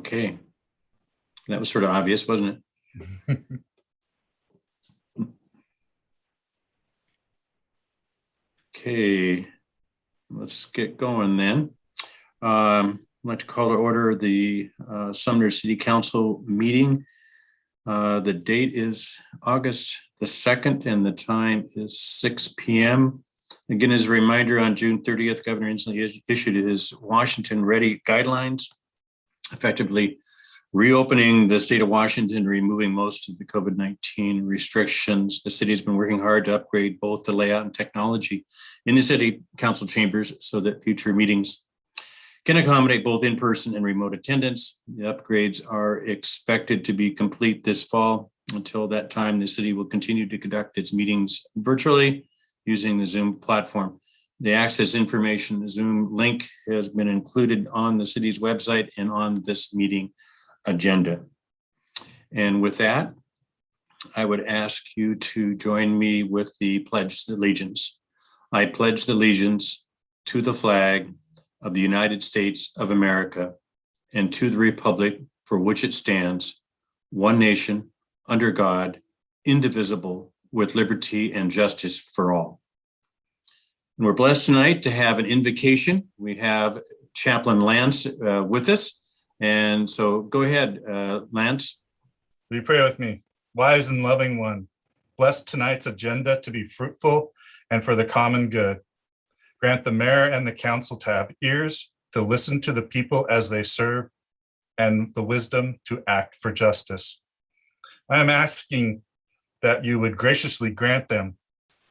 Okay. That was sort of obvious, wasn't it? Okay, let's get going then. I'd like to call to order the Sumner City Council meeting. The date is August the 2nd and the time is 6 p.m. Again, as a reminder, on June 30th, Governor Inslee issued his Washington Ready guidelines, effectively reopening the state of Washington, removing most of the COVID-19 restrictions. The city has been working hard to upgrade both the layout and technology in the city council chambers so that future meetings can accommodate both in-person and remote attendance. The upgrades are expected to be complete this fall. Until that time, the city will continue to conduct its meetings virtually using the Zoom platform. The access information, the Zoom link, has been included on the city's website and on this meeting agenda. And with that, I would ask you to join me with the Pledge of Allegiance. I pledge allegiance to the flag of the United States of America and to the republic for which it stands, one nation, under God, indivisible, with liberty and justice for all. And we're blessed tonight to have an invocation. We have Chaplain Lance with us. And so go ahead, Lance. Will you pray with me? Wise and loving one, bless tonight's agenda to be fruitful and for the common good. Grant the mayor and the council to have ears to listen to the people as they serve and the wisdom to act for justice. I am asking that you would graciously grant them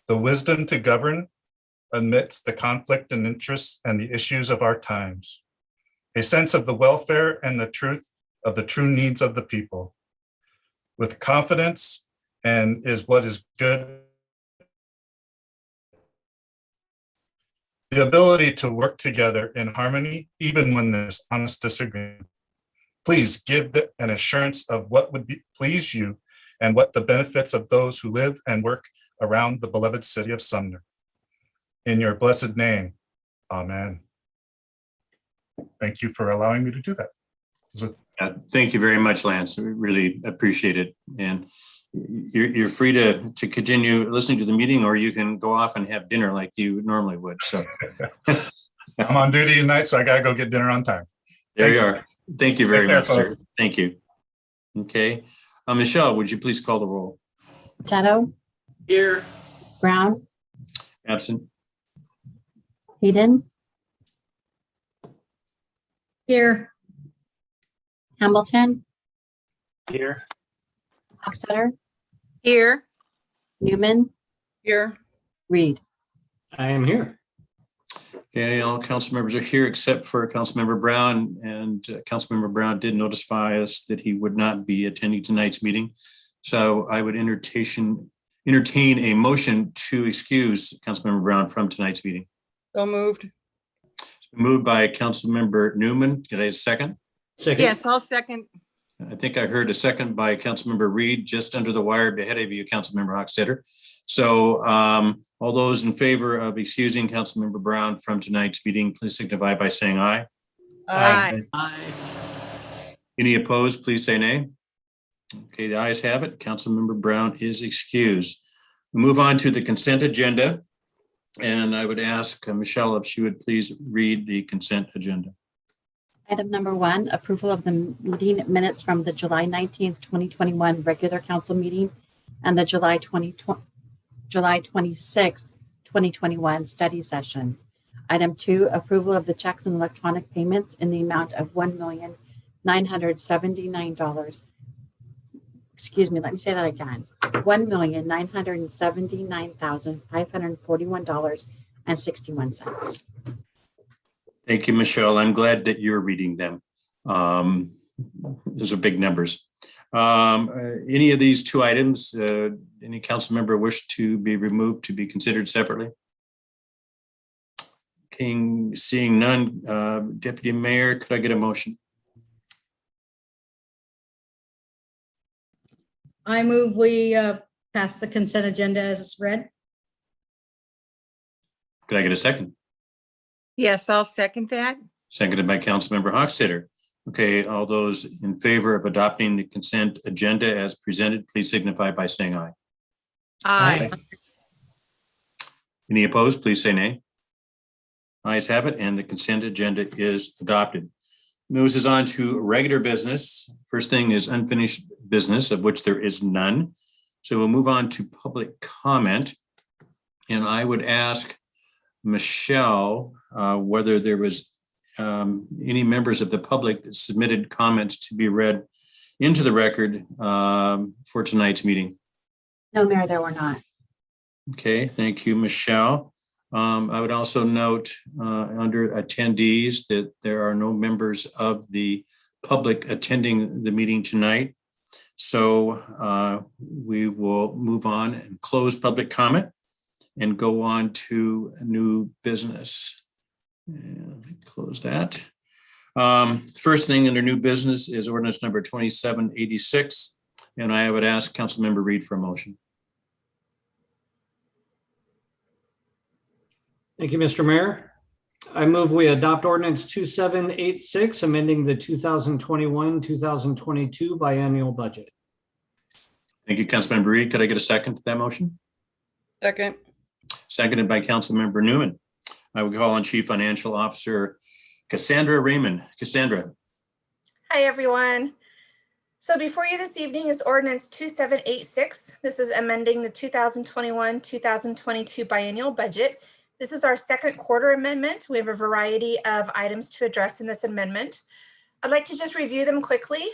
the wisdom to govern amidst the conflict and interests and the issues of our times, a sense of the welfare and the truth of the true needs of the people, with confidence and is what is good, the ability to work together in harmony, even when there's honest disagreement. Please give an assurance of what would please you and what the benefits of those who live and work around the beloved city of Sumner. In your blessed name, amen. Thank you for allowing me to do that. Thank you very much, Lance. We really appreciate it. And you're free to continue listening to the meeting, or you can go off and have dinner like you normally would. So I'm on duty tonight, so I gotta go get dinner on time. There you are. Thank you very Take care, much, sir. folks. Thank you. Okay. Michelle, would you please call the roll? Shadow, Here. Brown, Absent. Hayden, Here. Hamilton, Here. Hochstetter, Here. Newman, Here. Reed. I am here. Okay, all council members are here except for Councilmember Brown, and Councilmember Brown did notify us that he would not be attending tonight's meeting. So I would entertain a motion to excuse Councilmember Brown from tonight's meeting. So moved. It's been moved by Councilmember Newman. Can I have a second? Second. Yes, I'll second. I think I heard a second by Councilmember Reed, just under the wire ahead of you, Councilmember Hochstetter. So all those in favor of excusing Councilmember Brown from tonight's meeting, please signify by saying aye. Aye. Aye. Any opposed, please say nay. Okay, the ayes have it. Councilmember Brown is excused. We move on to the consent agenda. And I would ask Michelle if she would please read the consent agenda. Item number 1, approval of the meeting minutes from the July 19th, 2021 regular council meeting and the July 26th, 2021 study session. Item 2, approval of the checks and electronic payments in the amount of $1,979. Excuse me, let me say that again. $1,979,541.61. Thank you, Michelle. I'm glad that you're reading them. Those are big numbers. Any of these two items, any council member wish to be removed to be considered separately? Okay, seeing none, Deputy Mayor, could I get a motion? I move we pass the consent agenda as read. Could I get a second? Yes, I'll second that. Seconded by Councilmember Hochstetter. Okay, all those in favor of adopting the consent agenda as presented, please signify by saying aye. Aye. Any opposed, please say nay. Ayes have it, and the consent agenda is adopted. Moves us on to regular business. First thing is unfinished business, of which there is none. So we'll move on to public comment. And I would ask Michelle whether there was any members of the public that submitted comments to be read into the record for tonight's meeting. No, Mayor, there were not. Okay, thank you, Michelle. I would also note under attendees that there are no members of the public attending the meeting tonight. So we will move on and close public comment and go on to new business. And close that. First thing under new business is ordinance number 2786. And I would ask Councilmember Reed for a motion. Thank you, Mr. Mayor. I move we adopt ordinance 2786, amending the 2021-2022 biennial budget. Thank you, Councilmember Reed. Could I get a second to that motion? Second. Seconded by Councilmember Newman. I will call on Chief Financial Officer Cassandra Raymond. Cassandra. Hi, everyone. So before you this evening is ordinance 2786. This is amending the 2021-2022 biennial budget. This is our second quarter amendment. We have a variety of items to address in this amendment. I'd like to just review them quickly.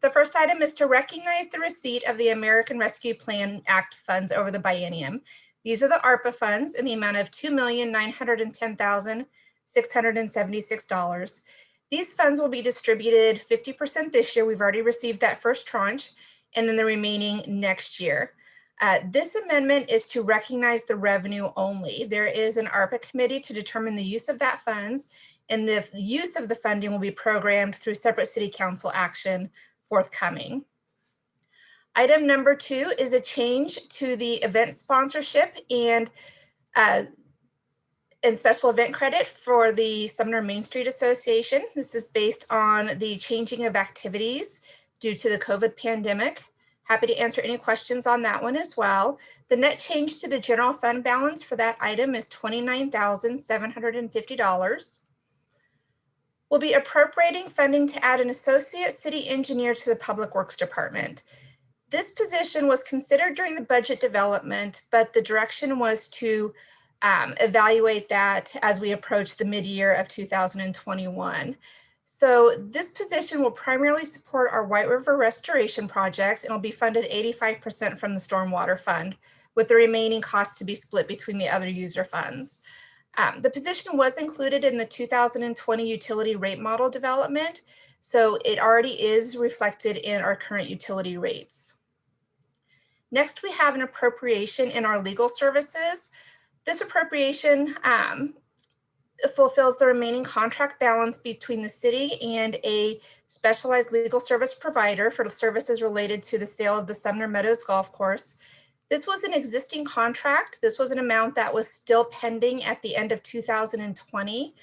The first item is to recognize the receipt of the American Rescue Plan Act funds over the biennium. These are the ARPA funds in the amount of $2,910,676. These funds will be distributed 50% this year. We've already received that first tranche, and then the remaining next year. This amendment is to recognize the revenue only. There is an ARPA committee to determine the use of that funds, and the use of the funding will be programmed through separate city council action forthcoming. Item number 2 is a change to the event sponsorship and special event credit for the Sumner Main Street Association. This is based on the changing of activities due to the COVID pandemic. Happy to answer any questions on that one as well. The net change to the general fund balance for that item is $29,750. We'll be appropriating funding to add an associate city engineer to the Public Works Department. This position was considered during the budget development, but the direction was to evaluate that as we approach the mid-year of 2021. So this position will primarily support our White River restoration projects and will be funded 85% from the Stormwater Fund, with the remaining costs to be split between the other user funds. The position was included in the 2020 utility rate model development, so it already is reflected in our current utility rates. Next, we have an appropriation in our legal services. This appropriation fulfills the remaining contract balance between the city and a specialized legal service provider for the services related to the sale of the Sumner Meadows Golf Course. This was an existing contract. This was an amount that was still pending at the end of 2020.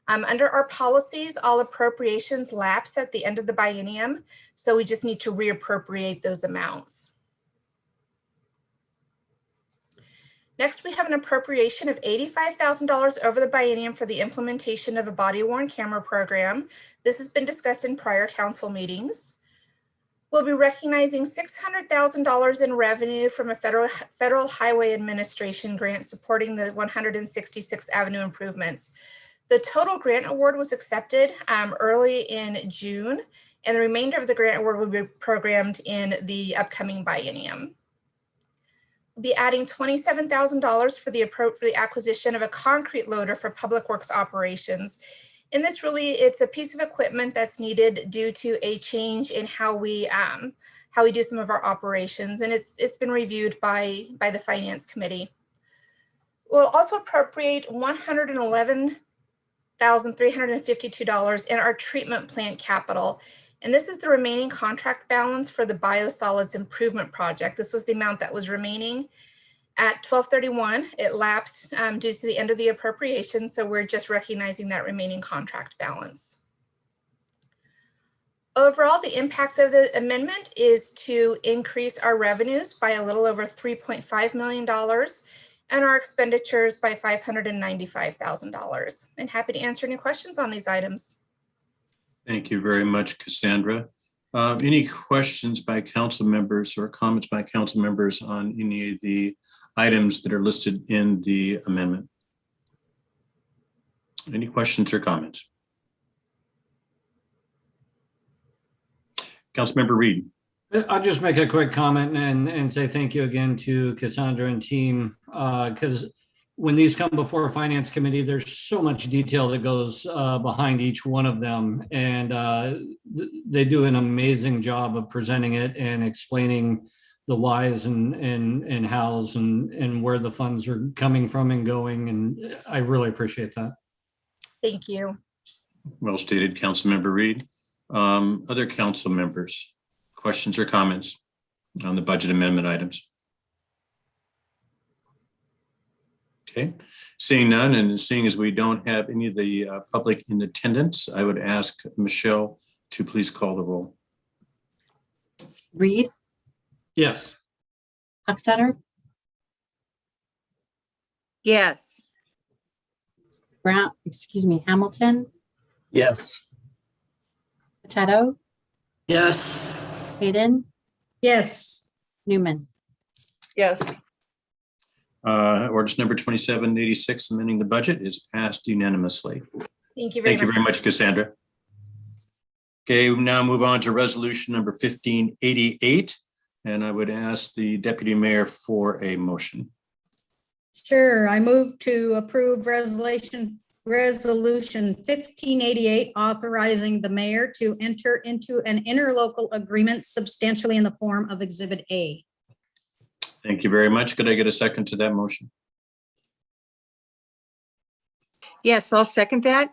Under our policies, all appropriations lapse at the end of the biennium, so we just need to reappropriate those amounts. Next, we have an appropriation of $85,000 over the biennium for the implementation of a body-worn camera program. This has been discussed in prior council meetings. We'll be recognizing $600,000 in revenue from a Federal Highway Administration grant supporting the 166th Avenue improvements. The total grant award was accepted early in June, and the remainder of the grant award will be programmed in the upcoming biennium. We'll be adding $27,000 for the acquisition of a concrete loader for public works operations. And this really, it's a piece of equipment that's needed due to a change in how we do some of our operations. And it's been reviewed by the Finance Committee. We'll also appropriate $111,352 in our treatment plant capital. And this is the remaining contract balance for the biosolids improvement project. This was the amount that was remaining at 12/31. It lapsed due to the end of the appropriation, so we're just recognizing that remaining contract balance. Overall, the impact of the amendment is to increase our revenues by a little over $3.5 million and our expenditures by $595,000. And happy to answer any questions on these items. Thank you very much, Cassandra. Any questions by council members or comments by council members on any of the items that are listed in the amendment? Any questions or comments? Councilmember Reed. I'll just make a quick comment and say thank you again to Cassandra and team, because when these come before a finance committee, there's so much detail that goes behind each one of them. And they do an amazing job of presenting it and explaining the whys and hows and where the funds are coming from and going. And I really appreciate that. Thank you. Well stated, Councilmember Reed. Other council members, questions or comments on the budget amendment items? Okay, seeing none and seeing as we don't have any of the public in attendance, I would ask Michelle to please call the roll. Reed, Yes. Hochstetter, Yes. Brown, Hamilton, Yes. Potato, Yes. Hayden, Yes. Newman. Yes. Ordinance number 2786, amending the budget, is passed unanimously. Thank you very Thank you much. very much, Cassandra. Okay, we now move on to resolution number 1588, and I would ask the deputy mayor for a motion. Sure. I move to approve resolution 1588, authorizing the mayor to enter into an interlocal agreement substantially in the form of Exhibit A. Thank you very much. Could I get a second to that motion? Yes, I'll second that.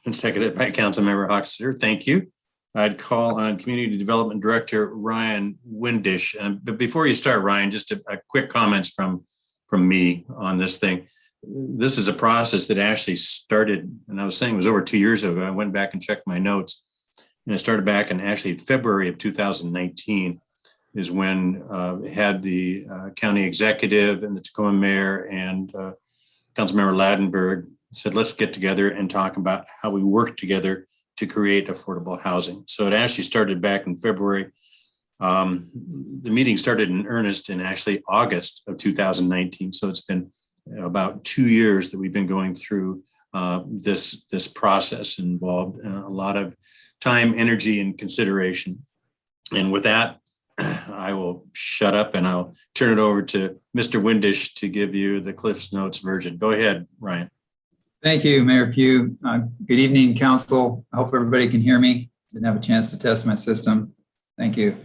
And seconded by Councilmember Hochstetter. Thank you. I'd call on Community Development Director Ryan Windisch. But before you start, Ryan, just a quick comments from me on this thing. This is a process that actually started, and I was saying it was over 2 years ago. I went back and checked my notes, and it started back in actually February of 2019 is when had the county executive and the Tacoma mayor and Councilmember Ladenburg said, let's get together and talk about how we work together to create affordable housing. So it actually started back in February. The meeting started in earnest in actually August of 2019. So it's been about 2 years that we've been going through this process, involved a lot of time, energy, and consideration. And with that, I will shut up and I'll turn it over to Mr. Windisch to give you the Cliff's Notes version. Go ahead, Ryan. Thank you, Mayor Pugh. Good evening, council. I hope everybody can hear me. Didn't have a chance to test my system. Thank you.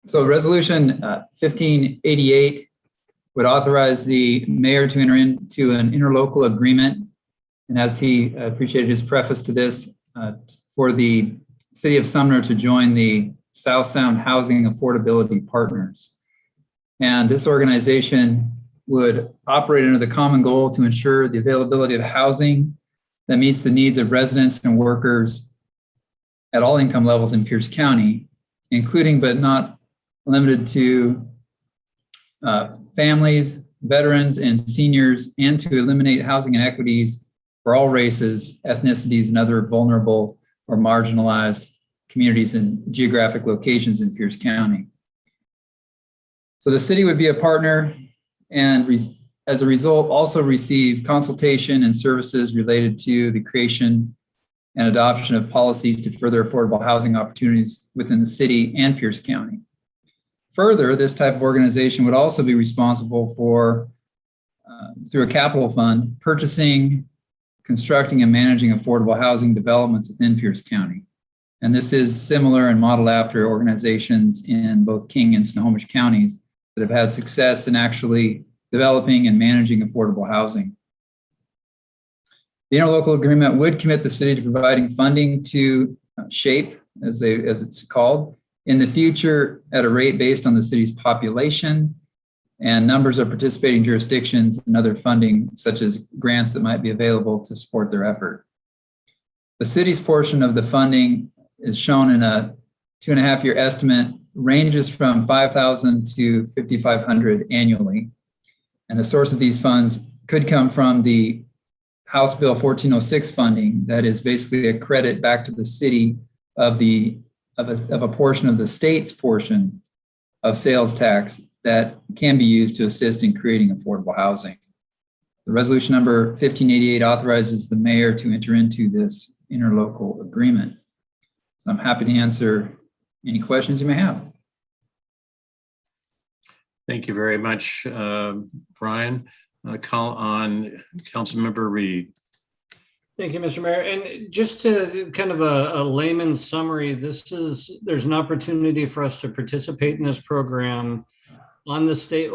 So resolution 1588 would authorize the mayor to enter into an interlocal agreement. And as he appreciated his preface to this, for the city of Sumner to join the South Sound Housing Affordability Partners. And this organization would operate under the common goal to ensure the availability of housing that meets the needs of residents and workers at all income levels in Pierce County, including but not limited to families, veterans, and seniors, and to eliminate housing inequities for all races, ethnicities, and other vulnerable or marginalized communities and geographic locations in Pierce County. So the city would be a partner and as a result also receive consultation and services related to the creation and adoption of policies to further affordable housing opportunities within the city and Pierce County. Further, this type of organization would also be responsible for, through a capital fund, purchasing, constructing, and managing affordable housing developments within Pierce County. And this is similar and modeled after organizations in both King and Snohomish counties that have had success in actually developing and managing affordable housing. The interlocal agreement would commit the city to providing funding to SHAPE, as it's called, in the future at a rate based on the city's population and numbers of participating jurisdictions and other funding, such as grants that might be available to support their effort. The city's portion of the funding is shown in a 2.5-year estimate, ranges from $5,000 to $5,500 annually. And the source of these funds could come from the House Bill 1406 funding, that is basically a credit back to the city of a portion of the state's portion of sales tax that can be used to assist in creating affordable housing. The resolution number 1588 authorizes the mayor to enter into this interlocal agreement. I'm happy to answer any questions you may have. Thank you very much, Brian. Call on Councilmember Reed. Thank you, Mr. Mayor. And just to kind of a layman's summary, there's an opportunity for us to participate in this program on the state,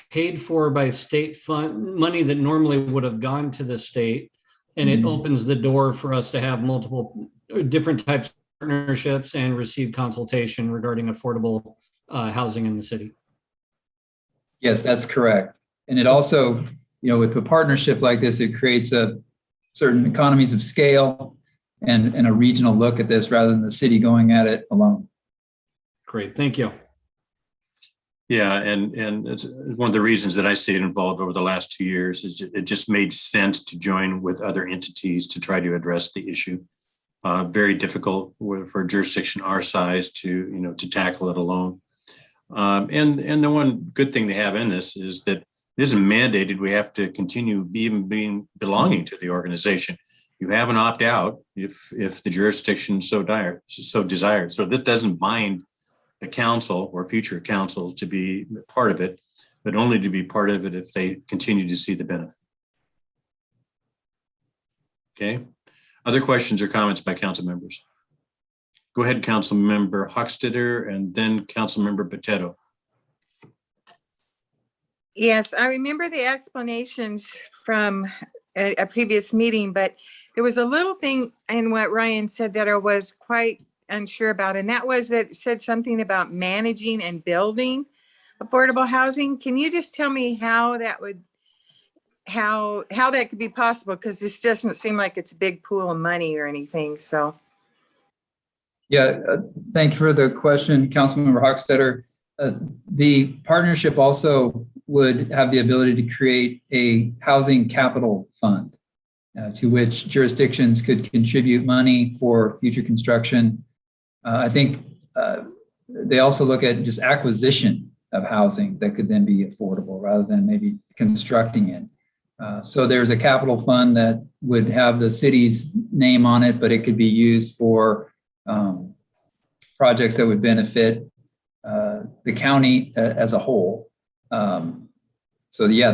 paid for by state fund, money that normally would have gone to the state. And it opens the door for us to have multiple different types of partnerships and receive consultation regarding affordable housing in the city. Yes, that's correct. And it also, with a partnership like this, it creates a certain economies of scale and a regional look at this rather than the city going at it alone. Great, thank you. Yeah, and it's one of the reasons that I stayed involved over the last 2 years is it just made sense to join with other entities to try to address the issue. Very difficult for a jurisdiction our size to tackle it alone. And the one good thing they have in this is that it isn't mandated we have to continue belonging to the organization. You have an opt out if the jurisdiction so desires. So this doesn't bind the council or future councils to be part of it, but only to be part of it if they continue to see the benefit. Okay. Other questions or comments by council members? Go ahead, Council Member Hochstetter, and then Council Member Potato. Yes, I remember the explanations from a previous meeting, but there was a little thing in what Ryan said that I was quite unsure about, and that was that it said something about managing and building affordable housing. Can you just tell me how that could be possible? Because this doesn't seem like it's a big pool of money or anything. So, yeah, thank you for the question, Councilmember Hochstetter. The partnership also would have the ability to create a housing capital fund to which jurisdictions could contribute money for future construction. I think they also look at just acquisition of housing that could then be affordable rather than maybe constructing it. So there's a capital fund that would have the city's name on it, but it could be used for projects that would benefit the county as a whole. So yeah,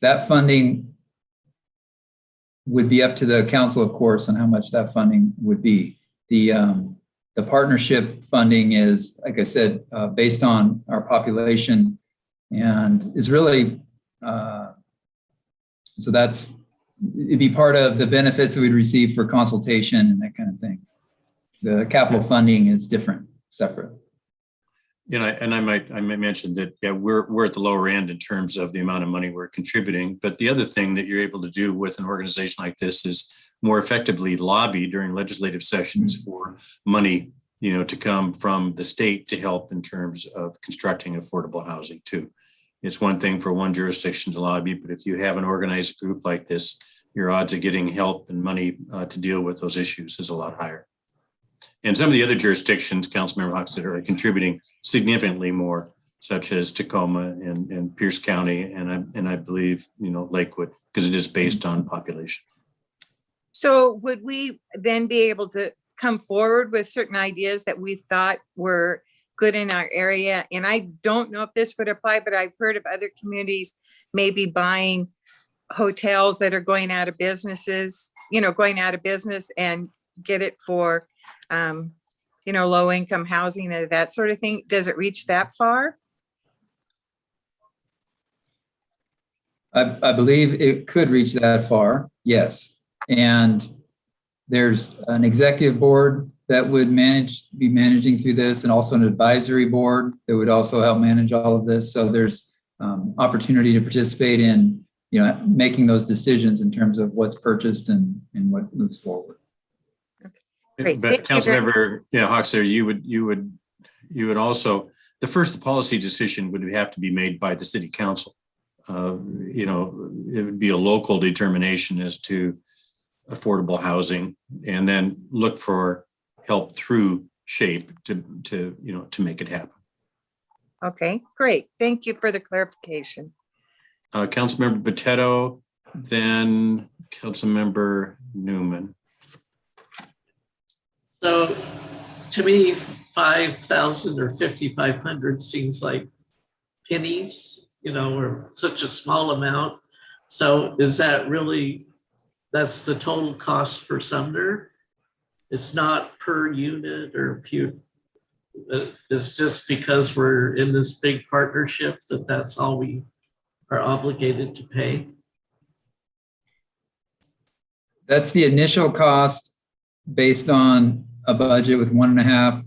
that funding would be up to the council, of course, on how much that funding would be. The partnership funding is, like I said, based on our population and is really, so it'd be part of the benefits that we'd receive for consultation and that kind of thing. The capital funding is different, separate. I might mention that, yeah, we're at the lower end in terms of the amount of money we're contributing. But the other thing that you're able to do with an organization like this is more effectively lobby during legislative sessions for money, to come from the state to help in terms of constructing affordable housing too. It's one thing for one jurisdiction to lobby, but if you have an organized group like this, your odds of getting help and money to deal with those issues is a lot higher. And some of the other jurisdictions, Councilmember Hochstetter, are contributing significantly more, such as Tacoma and Pierce County, and I believe Lakewood, because it is based on population. So would we then be able to come forward with certain ideas that we thought were good in our area? And I don't know if this would apply, but I've heard of other communities maybe buying hotels that are going out of business and get it for low income housing and that sort of thing. Does it reach that far? I believe it could reach that far, yes. And there's an executive board that would be managing through this, and also an advisory board that would also help manage all of this. So there's opportunity to participate in making those decisions in terms of what's purchased and what moves forward. Great. But Thank you very Councilmember, Hoxer, you would also, the first policy decision would have to be made by the city council. It would be a local determination as to affordable housing, and then look for help through SHAPE to make it happen. Okay, great. Thank you for the clarification. Councilmember Botetto, then Councilmember Newman. So to me, 5,000 or 5,500 seems like pennies, or such a small amount. So is that really, that's the total cost for Sumner? It's not per unit or it's just because we're in this big partnership that's all we are obligated to pay? That's the initial cost based on a budget with 1.5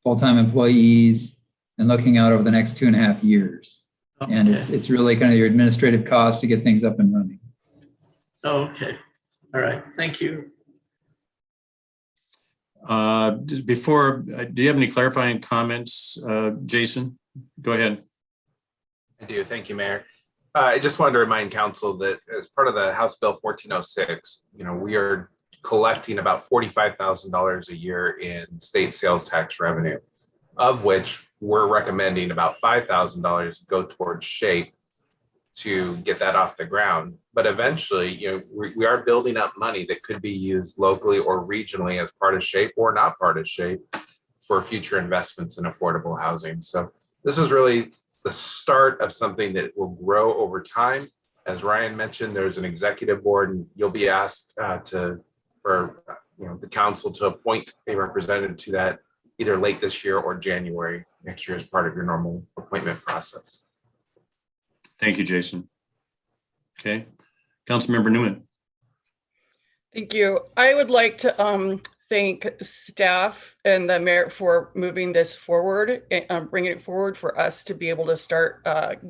full-time employees and looking out over the next 2.5 years. Okay. And it's really kind of your administrative cost to get things up and running. Okay. All right. Thank you. Before, do you have any clarifying comments, Jason? Go ahead. I do. Thank you, Mayor. I just wanted to remind council that as part of the House Bill 1406, we are collecting about $45,000 a year in state sales tax revenue, of which we're recommending about $5,000 go towards SHAPE to get that off the ground. But eventually, we are building up money that could be used locally or regionally as part of SHAPE or not part of SHAPE for future investments in affordable housing. So this is really the start of something that will grow over time. As Ryan mentioned, there's an executive board, and you'll be asked for the council to appoint a representative to that either late this year or January next year as part of your normal appointment process. Thank you, Jason. Okay, Councilmember Newman. Thank you. I would like to thank staff and the mayor for moving this forward and bringing it forward for us to be able to start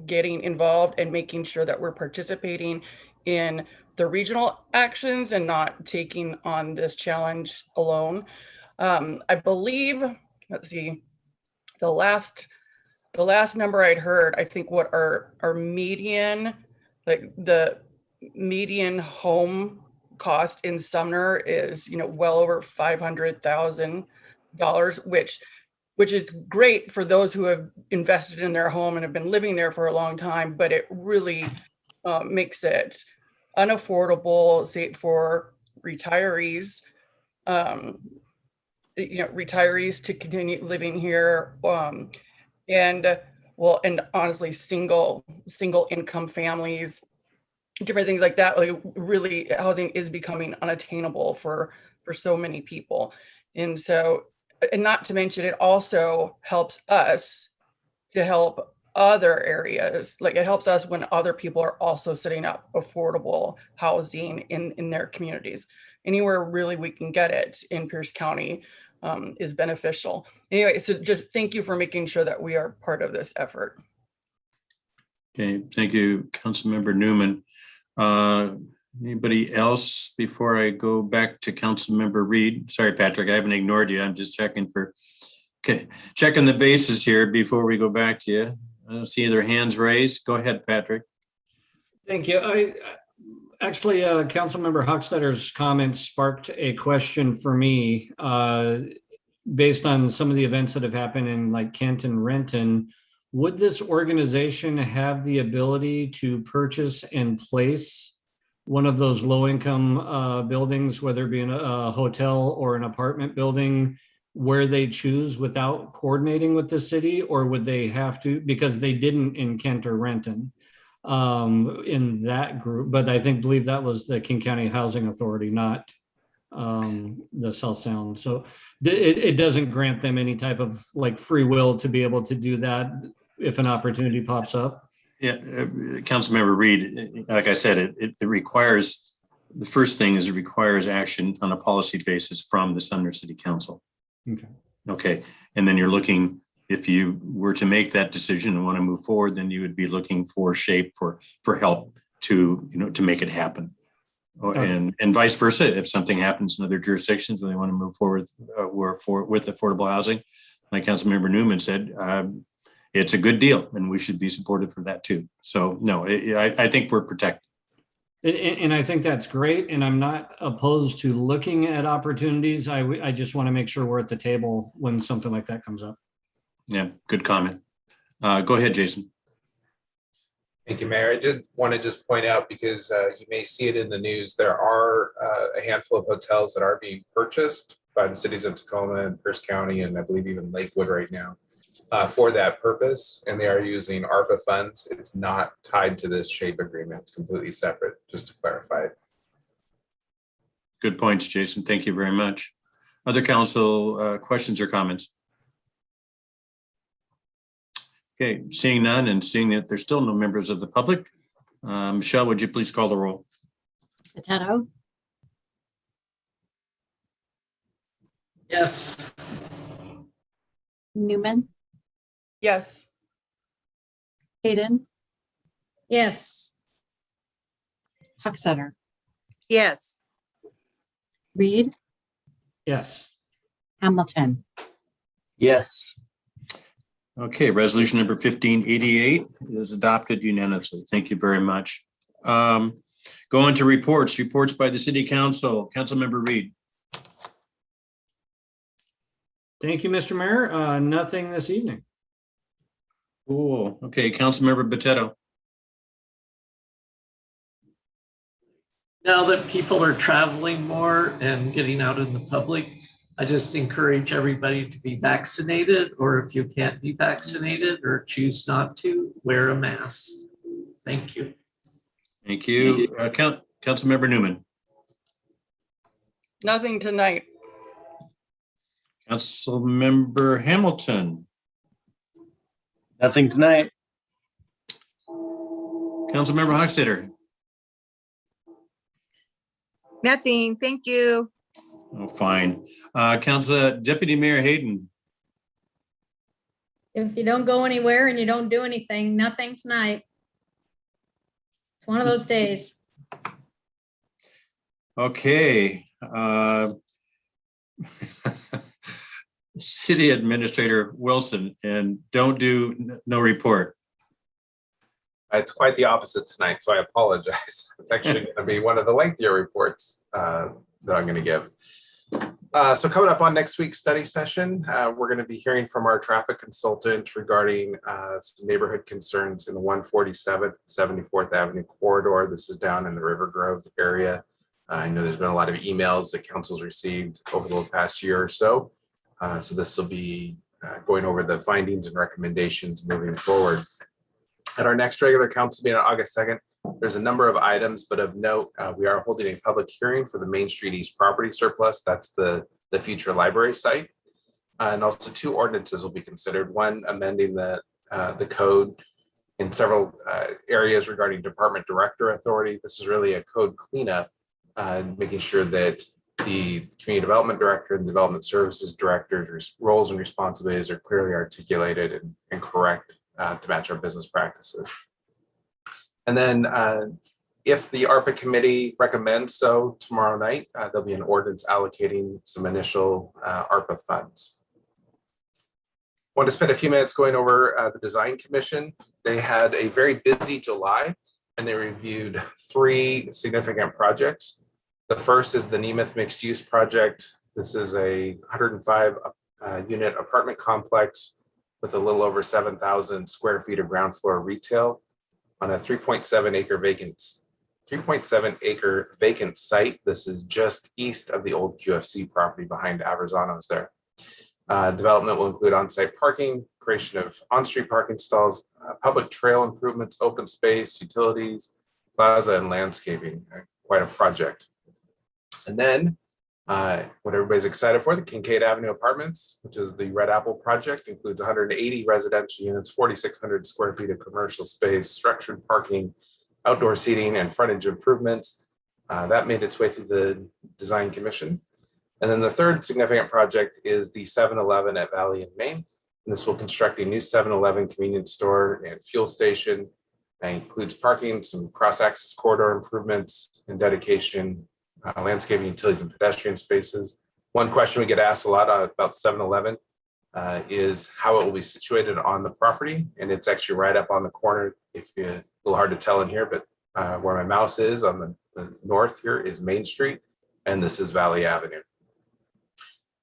getting involved and making sure that we're participating in the regional actions and not taking on this challenge alone. I believe, let's see, the last number I'd heard, I think what our median, like the median home cost in Sumner is, well over $500,000, which is great for those who have invested in their home and have been living there for a long time, but it really makes it unaffordable, say, for retirees, retirees to continue living here, and honestly, single income families, different things like that. Like, really, housing is becoming unattainable for so many people. And so, and not to mention, it also helps us to help other areas. Like, it helps us when other people are also setting up affordable housing in their communities. Anywhere really we can get it in Pierce County is beneficial. Anyway, so just thank you for making sure that we are part of this effort. Okay, thank you, Councilmember Newman. Anybody else before I go back to Councilmember Reed? Sorry, Patrick, I haven't ignored you. I'm just checking the bases here before we go back to you. I don't see other hands raised. Go ahead, Patrick. Thank you. Actually, Councilmember Hochstetter's comments sparked a question for me based on some of the events that have happened in like Kent and Renton. Would this organization have the ability to purchase and place one of those low-income buildings, whether it be a hotel or an apartment building, where they choose without coordinating with the city? Or would they have to, because they didn't in Kent or Renton in that group, but I believe that was the King County Housing Authority, not the South Sound. So it doesn't grant them any type of like free will to be able to do that if an opportunity pops up. Yeah, Councilmember Reed, like I said, it requires, the first thing is it requires action on a policy basis from the Sumner City Council. Okay. And then you're looking, if you were to make that decision and want to move forward, then you would be looking for SHAPE for help to, to make it happen. And vice versa, if something happens in other jurisdictions and they want to move forward with affordable housing, like Councilmember Newman said, it's a good deal and we should be supported for that too. So no, I think we're protected. And I think that's great. And I'm not opposed to looking at opportunities. I just want to make sure we're at the table when something like that comes up. Yeah, good comment. Go ahead, Jason. Thank you, Mayor. I did want to just point out, because you may see it in the news, there are a handful of hotels that are being purchased by the cities of Tacoma and Pierce County, and I believe even Lakewood right now, for that purpose. And they are using ARPA funds. It's not tied to this SHAPE agreement. It's completely separate, just to clarify. Good points, Jason. Thank you very much. Other council questions or comments? Okay, seeing none and seeing that there's still no members of the public, Michelle, would you please call the roll? Potato, Yes. Newman, Yes. Hayden, Yes. Hochstetter, Yes. Reed, Yes. Hamilton. Yes. Okay, resolution number 1588 is adopted unanimously. Thank you very much. Go on to reports by the city council. Councilmember Reed. Thank you, Mr. Mayor. Nothing this evening. Cool. Okay, Councilmember Botetto. Now that people are traveling more and getting out in the public, I just encourage everybody to be vaccinated, or if you can't be vaccinated or choose not to, wear a mask. Thank you. Thank you. Councilmember Newman. Nothing tonight. Councilmember Hamilton. Nothing tonight. Councilmember Hochstetter. Nothing. Thank you. Oh, fine. Deputy Mayor Hayden. If you don't go anywhere and you don't do anything, nothing tonight. It's one of those days. Okay. City Administrator Wilson, and don't do no report. It's quite the opposite tonight, so I apologize. It's actually going to be one of the lengthier reports that I'm going to give. So coming up on next week's study session, we're going to be hearing from our traffic consultant regarding some neighborhood concerns in the 147th, 74th Avenue corridor. This is down in the River Grove area. I know there's been a lot of emails that council's received over the past year or so. So this will be going over the findings and recommendations moving forward. At our next regular council meeting on August 2nd, there's a number of items, but of note, we are holding a public hearing for the Main Street East property surplus. That's the future library site. And also 2 ordinances will be considered. One, amending the code in several areas regarding department director authority. This is really a code cleanup, making sure that the community development director and development services director's roles and responsibilities are clearly articulated and correct to match our business practices. And then if the ARPA committee recommends so tomorrow night, there'll be an ordinance allocating some initial ARPA funds. I want to spend a few minutes going over the design commission. They had a very busy July and they reviewed 3 significant projects. The first is the Nemeth mixed use project. This is a 105 unit apartment complex with a little over 7,000 square feet of ground floor retail on a 3.7 acre vacant site. This is just east of the old QFC property behind Averzano's there. Development will include on-site parking, creation of on-street parking stalls, public trail improvements, open space, utilities, plaza, and landscaping. Quite a project. And then what everybody's excited for, the Kincaid Avenue Apartments, which is the Red Apple project, includes 180 residential units, 4,600 square feet of commercial space, structured parking, outdoor seating, and frontage improvements. That made its way through the design commission. And then the third significant project is the 7-Eleven at Valley in Maine. And this will construct a new 7-Eleven convenience store and fuel station That includes parking, some cross-access corridor improvements and dedication, landscaping, utilities, and pedestrian spaces. One question we get asked a lot about 7-Eleven is how it will be situated on the property. And it's actually right up on the corner. If you, a little hard to tell in here, but where my mouse is on the north here is Main Street, and this is Valley Avenue.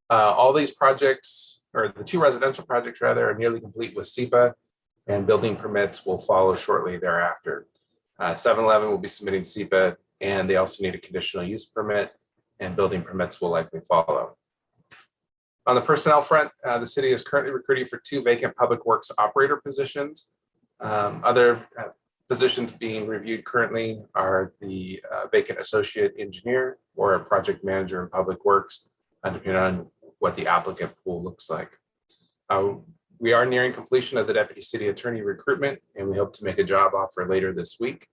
All these projects, or the two residential projects rather, are nearly complete with SEPA, and building permits will follow shortly thereafter. 7-Eleven will be submitting SEPA, and they also need a conditional use permit, and building permits will likely follow. On the personnel front, the city is currently recruiting for 2 vacant public works operator positions. Other positions being reviewed currently are the vacant associate engineer or a project manager in public works, depending on what the applicant pool looks like. We are nearing completion of the deputy city attorney recruitment, and we hope to make a job offer later this week.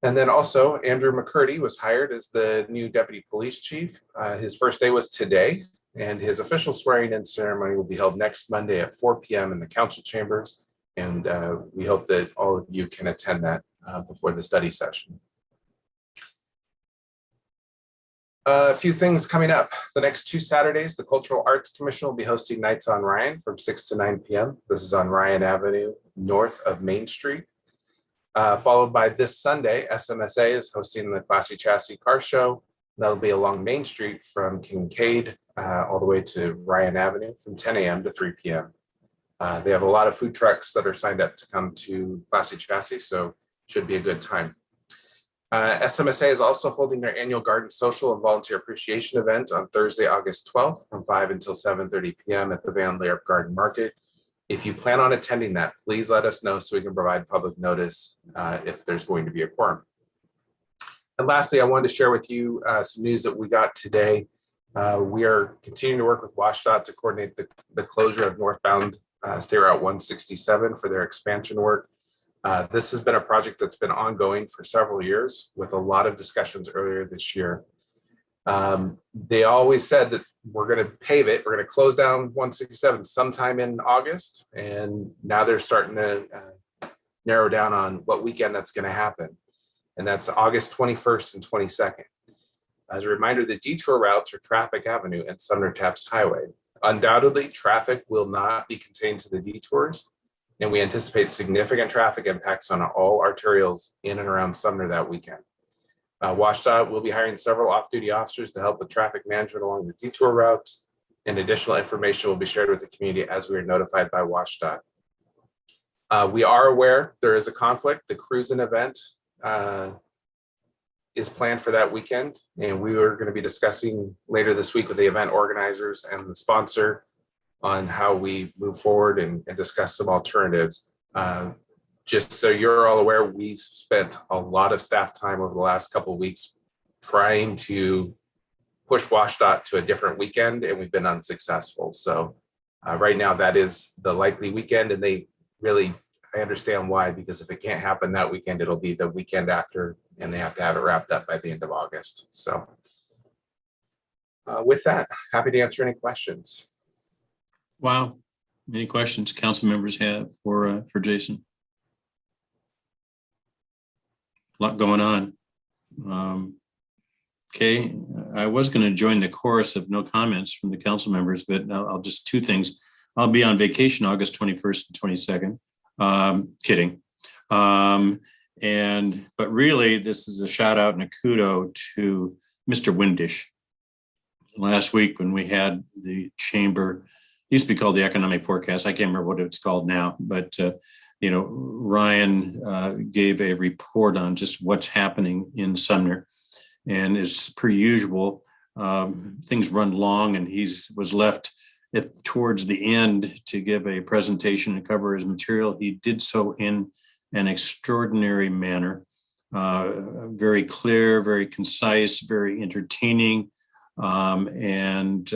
And then also Andrew McCurdy was hired as the new deputy police chief. His first day was today, and his official swearing in ceremony will be held next Monday at 4 p.m. in the council chambers. And we hope that all of you can attend that before the study session. A few things coming up. The next 2 Saturdays, the Cultural Arts Commission will be hosting Nights on Ryan from 6 to 9 p.m. This is on Ryan Avenue, north of Main Street. Followed by this Sunday, SMSA is hosting the Classy Chassis Car Show. That'll be along Main Street from Kincaid all the way to Ryan Avenue from 10 a.m. to 3 p.m. They have a lot of food trucks that are signed up to come to Classy Chassis, so should be a good time. SMSA is also holding their annual garden social and volunteer appreciation event on Thursday, August 12th from 5 until 7:30 p.m. at the Van Leeuwen Garden Market. If you plan on attending that, please let us know so we can provide public notice if there's going to be a quorum. And lastly, I wanted to share with you some news that we got today. We are continuing to work with WashDOT to coordinate the closure of northbound State Route 167 for their expansion work. This has been a project that's been ongoing for several years with a lot of discussions earlier this year. They always said that we're going to pave it. We're going to close down 167 sometime in August. And now they're starting to narrow down on what weekend that's going to happen. And that's August 21st and 22nd. As a reminder, the detour routes are Traffic Avenue and Sumner Taps Highway. Undoubtedly, traffic will not be contained to the detours, and we anticipate significant traffic impacts on all arterials in and around Sumner that weekend. WashDOT will be hiring several off-duty officers to help with traffic management along the detour routes, and additional information will be shared with the community as we are notified by WashDOT. We are aware there is a conflict. The cruising event is planned for that weekend, and we are going to be discussing later this week with the event organizers and the sponsor on how we move forward and discuss some alternatives. Just so you're all aware, we've spent a lot of staff time over the last couple of weeks trying to push WashDOT to a different weekend, and we've been unsuccessful. So right now that is the likely weekend, and they really, I understand why, because if it can't happen that weekend, it'll be the weekend after, and they have to have it wrapped up by the end of August. So with that, happy to answer any questions. Wow. Any questions council members have for Jason? A lot going on. Okay, I was going to join the chorus of no comments from the council members, but I'll just 2 things. I'll be on vacation August 21st and 22nd. Kidding. But really, this is a shout out and a kudo to Mr. Windish. Last week when we had the chamber, used to be called the economic forecast. I can't remember what it's called now, but Ryan gave a report on just what's happening in Sumner. And as per usual, things run long, and was left towards the end to give a presentation and cover his material. He did so in an extraordinary manner, very clear, very concise, very entertaining, and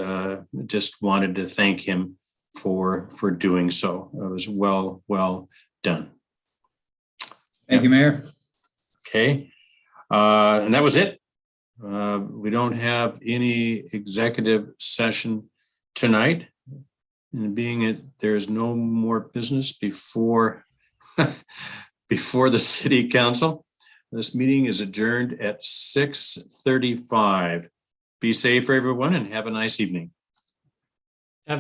just wanted to thank him for doing so. It was well done. Thank you, Mayor. Okay, and that was it. We don't have any executive session tonight, and being it there's no more business before before the city council. This meeting is adjourned at 6:35. Be safe, everyone, and have a nice evening.